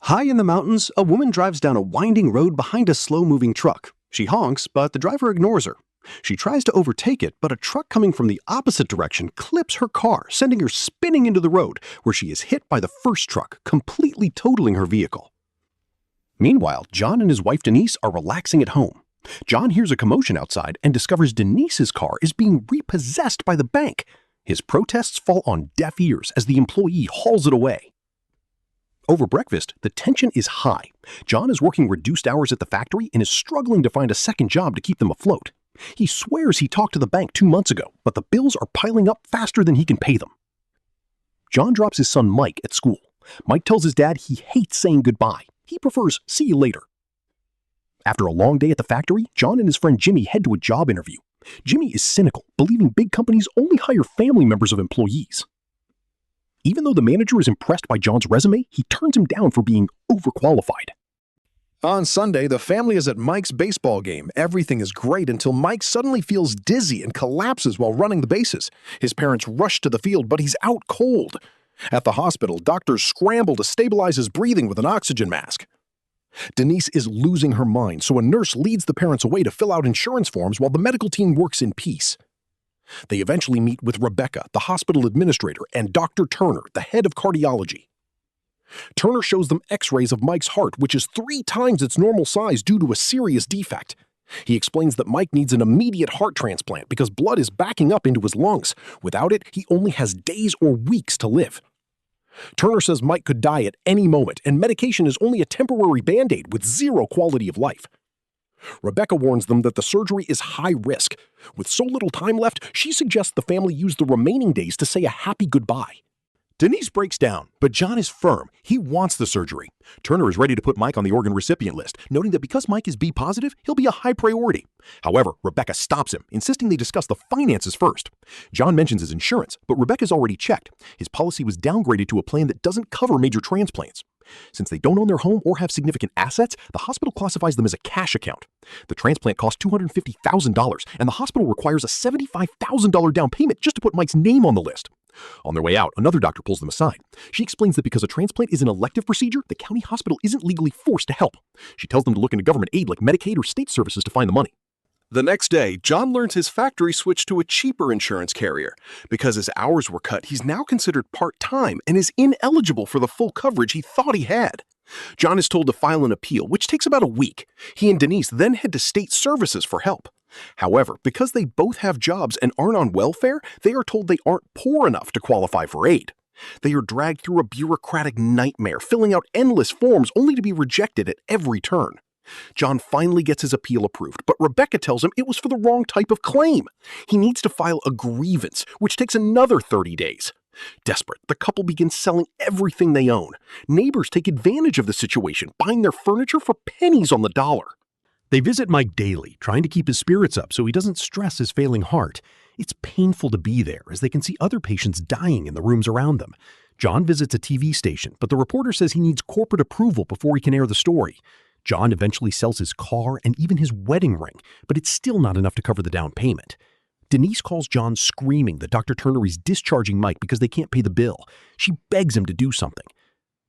High in the mountains, a woman drives down a winding road behind a slow-moving truck. She honks, but the driver ignores her. She tries to overtake it, but a truck coming from the opposite direction clips her car, sending her spinning into the road, where she is hit by the first truck, completely totaling her vehicle. Meanwhile, John and his wife Denise are relaxing at home. John hears a commotion outside and discovers Denise's car is being repossessed by the bank. His protests fall on deaf ears as the employee hauls it away. Over breakfast, the tension is high. John is working reduced hours at the factory and is struggling to find a second job to keep them afloat. He swears he talked to the bank 2 months ago, but the bills are piling up faster than he can pay them. John drops his son Mike at school. Mike tells his dad he hates saying goodbye. He prefers "see you later." After a long day at the factory, John and his friend Jimmy head to a job interview. Jimmy is cynical, believing big companies only hire family members of employees. Even though the manager is impressed by John's resume, he turns him down for being overqualified. On Sunday, the family is at Mike's baseball game. Everything is great until Mike suddenly feels dizzy and collapses while running the bases. His parents rush to the field, but he's out cold. At the hospital, doctors scramble to stabilize his breathing with an oxygen mask. Denise is losing her mind, so a nurse leads the parents away to fill out insurance forms while the medical team works in peace. They eventually meet with Rebecca, the hospital administrator, and Dr. Turner, the head of cardiology. Turner shows them x-rays of Mike's heart, which is 3 times its normal size due to a serious defect. He explains that Mike needs an immediate heart transplant because blood is backing up into his lungs. Without it, he only has days or weeks to live. Turner says Mike could die at any moment, and medication is only a temporary band-aid with zero quality of life. Rebecca warns them that the surgery is high risk. With so little time left, she suggests the family use the remaining days to say a happy goodbye. Denise breaks down, but John is firm. He wants the surgery. Turner is ready to put Mike on the organ recipient list, noting that because Mike is B positive, he'll be a high priority. However, Rebecca stops him, insisting they discuss the finances first. John mentions his insurance, but Rebecca's already checked. His policy was downgraded to a plan that doesn't cover major transplants. Since they don't own their home or have significant assets, the hospital classifies them as a cash account. The transplant costs $250,000, and the hospital requires a $75,000 down payment just to put Mike's name on the list. On their way out, another doctor pulls them aside. She explains that because a transplant is an elective procedure, the county hospital isn't legally forced to help. She tells them to look into government aid like Medicaid or state services to find the money. The next day, John learns his factory switched to a cheaper insurance carrier. Because his hours were cut, he's now considered part-time and is ineligible for the full coverage he thought he had. John is told to file an appeal, which takes about a week. He and Denise then head to state services for help. However, because they both have jobs and aren't on welfare, they are told they aren't poor enough to qualify for aid. They are dragged through a bureaucratic nightmare, filling out endless forms only to be rejected at every turn. John finally gets his appeal approved, but Rebecca tells him it was for the wrong type of claim. He needs to file a grievance, which takes another 30 days. Desperate, the couple begins selling everything they own. Neighbors take advantage of the situation, buying their furniture for pennies on the dollar. They visit Mike daily, trying to keep his spirits up so he doesn't stress his failing heart. It's painful to be there, as they can see other patients dying in the rooms around them. John visits a TV station, but the reporter says he needs corporate approval before he can air the story. John eventually sells his car and even his wedding ring, but it's still not enough to cover the down payment. Denise calls John screaming that Dr. Turner is discharging Mike because they can't pay the bill. She begs him to do something.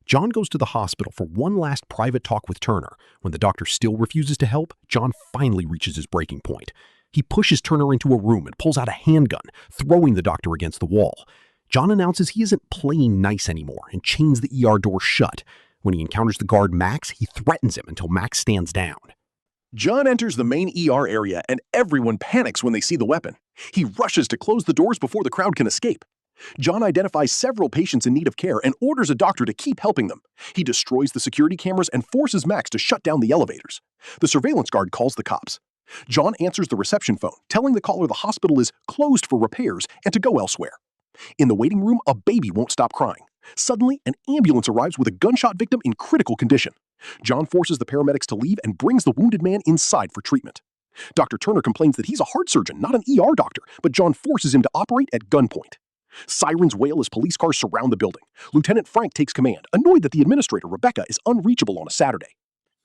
John goes to the hospital for one last private talk with Turner. When the doctor still refuses to help, John finally reaches his breaking point. He pushes Turner into a room and pulls out a handgun, throwing the doctor against the wall. John announces he isn't playing nice anymore and chains the ER door shut. When he encounters the guard Max, he threatens him until Max stands down. John enters the main ER area and everyone panics when they see the weapon. He rushes to close the doors before the crowd can escape. John identifies several patients in need of care and orders a doctor to keep helping them. He destroys the security cameras and forces Max to shut down the elevators. The surveillance guard calls the cops. John answers the reception phone, telling the caller the hospital is closed for repairs and to go elsewhere. In the waiting room, a baby won't stop crying. Suddenly, an ambulance arrives with a gunshot victim in critical condition. John forces the paramedics to leave and brings the wounded man inside for treatment. Dr. Turner complains that he's a heart surgeon, not an ER doctor, but John forces him to operate at gunpoint. Sirens wail as police cars surround the building. Lieutenant Frank takes command, annoyed that the administrator, Rebecca, is unreachable on a Saturday.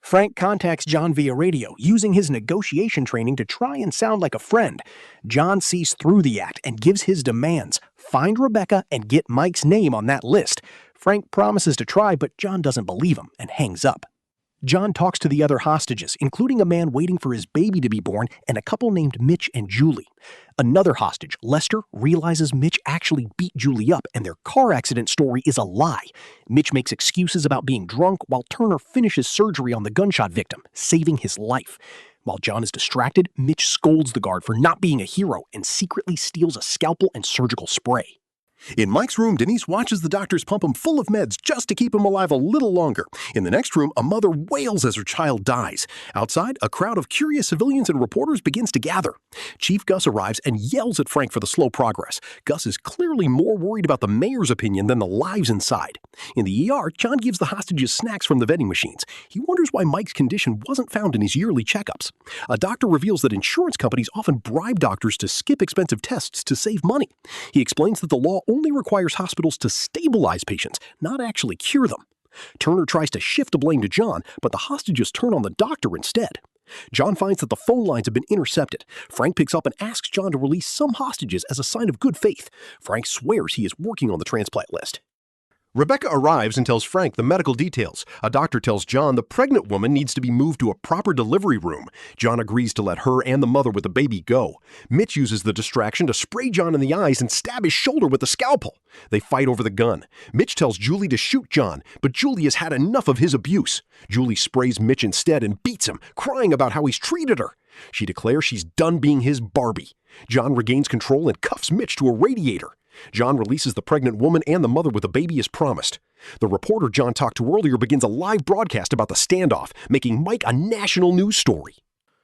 Frank contacts John via radio, using his negotiation training to try and sound like a friend. John sees through the act and gives his demands. Find Rebecca and get Mike's name on that list. Frank promises to try, but John doesn't believe him and hangs up. John talks to the other hostages, including a man waiting for his baby to be born and a couple named Mitch and Julie. Another hostage, Lester, realizes Mitch actually beat Julie up and their car accident story is a lie. Mitch makes excuses about being drunk while Turner finishes surgery on the gunshot victim, saving his life. While John is distracted, Mitch scolds the guard for not being a hero and secretly steals a scalpel and surgical spray. In Mike's room, Denise watches the doctors pump him full of meds just to keep him alive a little longer. In the next room, a mother wails as her child dies. Outside, a crowd of curious civilians and reporters begins to gather. Chief Gus arrives and yells at Frank for the slow progress. Gus is clearly more worried about the mayor's opinion than the lives inside. In the ER, John gives the hostages snacks from the vending machines. He wonders why Mike's condition wasn't found in his yearly checkups. A doctor reveals that insurance companies often bribe doctors to skip expensive tests to save money. He explains that the law only requires hospitals to stabilize patients, not actually cure them. Turner tries to shift the blame to John, but the hostages turn on the doctor instead. John finds that the phone lines have been intercepted. Frank picks up and asks John to release some hostages as a sign of good faith. Frank swears he is working on the transplant list. Rebecca arrives and tells Frank the medical details. A doctor tells John the pregnant woman needs to be moved to a proper delivery room. John agrees to let her and the mother with the baby go. Mitch uses the distraction to spray John in the eyes and stab his shoulder with a scalpel. They fight over the gun. Mitch tells Julie to shoot John, but Julie has had enough of his abuse. Julie sprays Mitch instead and beats him, crying about how he's treated her. She declares she's done being his Barbie. John regains control and cuffs Mitch to a radiator. John releases the pregnant woman and the mother with a baby as promised. The reporter John talked to earlier begins a live broadcast about the standoff, making Mike a national news story.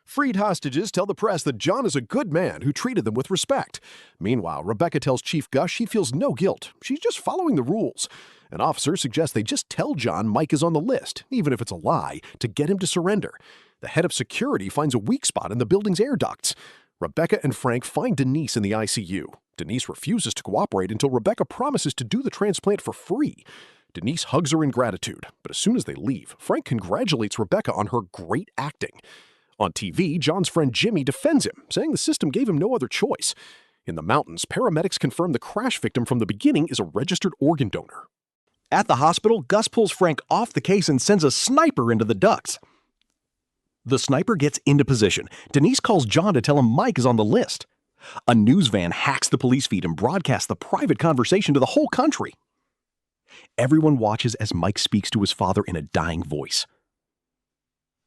Freed hostages tell the press that John is a good man who treated them with respect. Meanwhile, Rebecca tells Chief Gus she feels no guilt. She's just following the rules. An officer suggests they just tell John Mike is on the list, even if it's a lie, to get him to surrender. The head of security finds a weak spot in the building's air ducts. Rebecca and Frank find Denise in the ICU. Denise refuses to cooperate until Rebecca promises to do the transplant for free. Denise hugs her in gratitude, but as soon as they leave, Frank congratulates Rebecca on her great acting. On TV, John's friend Jimmy defends him, saying the system gave him no other choice. In the mountains, paramedics confirm the crash victim from the beginning is a registered organ donor. At the hospital, Gus pulls Frank off the case and sends a sniper into the ducts. The sniper gets into position. Denise calls John to tell him Mike is on the list. A news van hacks the police feed and broadcasts the private conversation to the whole country. Everyone watches as Mike speaks to his father in a dying voice.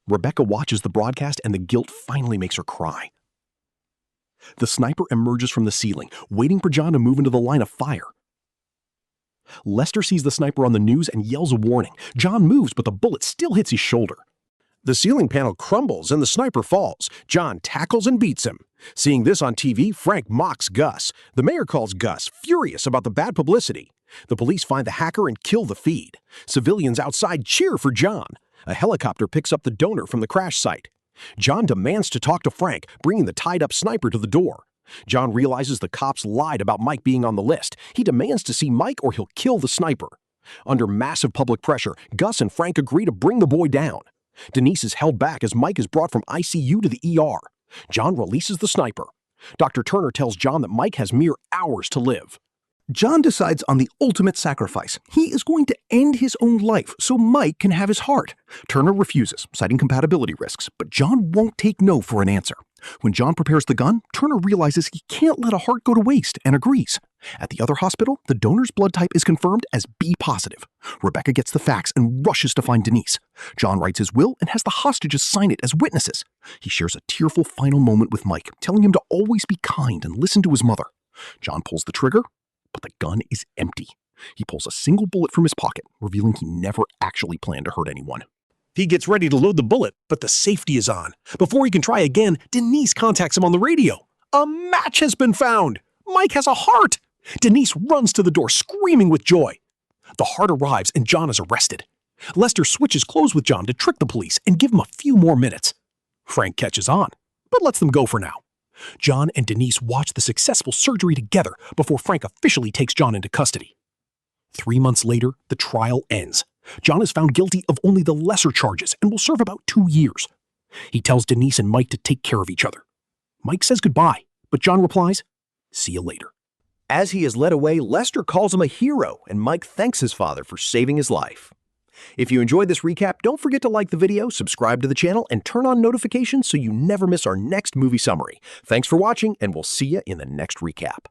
Rebecca watches the broadcast and the guilt finally makes her cry. The sniper emerges from the ceiling, waiting for John to move into the line of fire. Lester sees the sniper on the news and yells a warning. John moves, but the bullet still hits his shoulder. The ceiling panel crumbles and the sniper falls. John tackles and beats him. Seeing this on TV, Frank mocks Gus. The mayor calls Gus, furious about the bad publicity. The police find the hacker and kill the feed. Civilians outside cheer for John. A helicopter picks up the donor from the crash site. John demands to talk to Frank, bringing the tied-up sniper to the door. John realizes the cops lied about Mike being on the list. He demands to see Mike or he'll kill the sniper. Under massive public pressure, Gus and Frank agree to bring the boy down. Denise is held back as Mike is brought from ICU to the ER. John releases the sniper. Dr. Turner tells John that Mike has mere hours to live. John decides on the ultimate sacrifice. He is going to end his own life so Mike can have his heart. Turner refuses, citing compatibility risks, but John won't take no for an answer. When John prepares the gun, Turner realizes he can't let a heart go to waste and agrees. At the other hospital, the donor's blood type is confirmed as B positive. Rebecca gets the facts and rushes to find Denise. John writes his will and has the hostages sign it as witnesses. He shares a tearful final moment with Mike, telling him to always be kind and listen to his mother. John pulls the trigger, but the gun is empty. He pulls a single bullet from his pocket, revealing he never actually planned to hurt anyone. He gets ready to load the bullet, but the safety is on. Before he can try again, Denise contacts him on the radio. A match has been found! Mike has a heart! Denise runs to the door, screaming with joy. The heart arrives and John is arrested. Lester switches clothes with John to trick the police and give him a few more minutes. Frank catches on, but lets them go for now. John and Denise watch the successful surgery together before Frank officially takes John into custody. 3 months later, the trial ends. John is found guilty of only the lesser charges and will serve about 2 years. He tells Denise and Mike to take care of each other. Mike says goodbye, but John replies, "See you later." As he is led away, Lester calls him a hero, and Mike thanks his father for saving his life. If you enjoyed this recap, don't forget to like the video, subscribe to the channel, and turn on notifications so you never miss our next movie summary. Thanks for watching, and we'll see you in the next recap.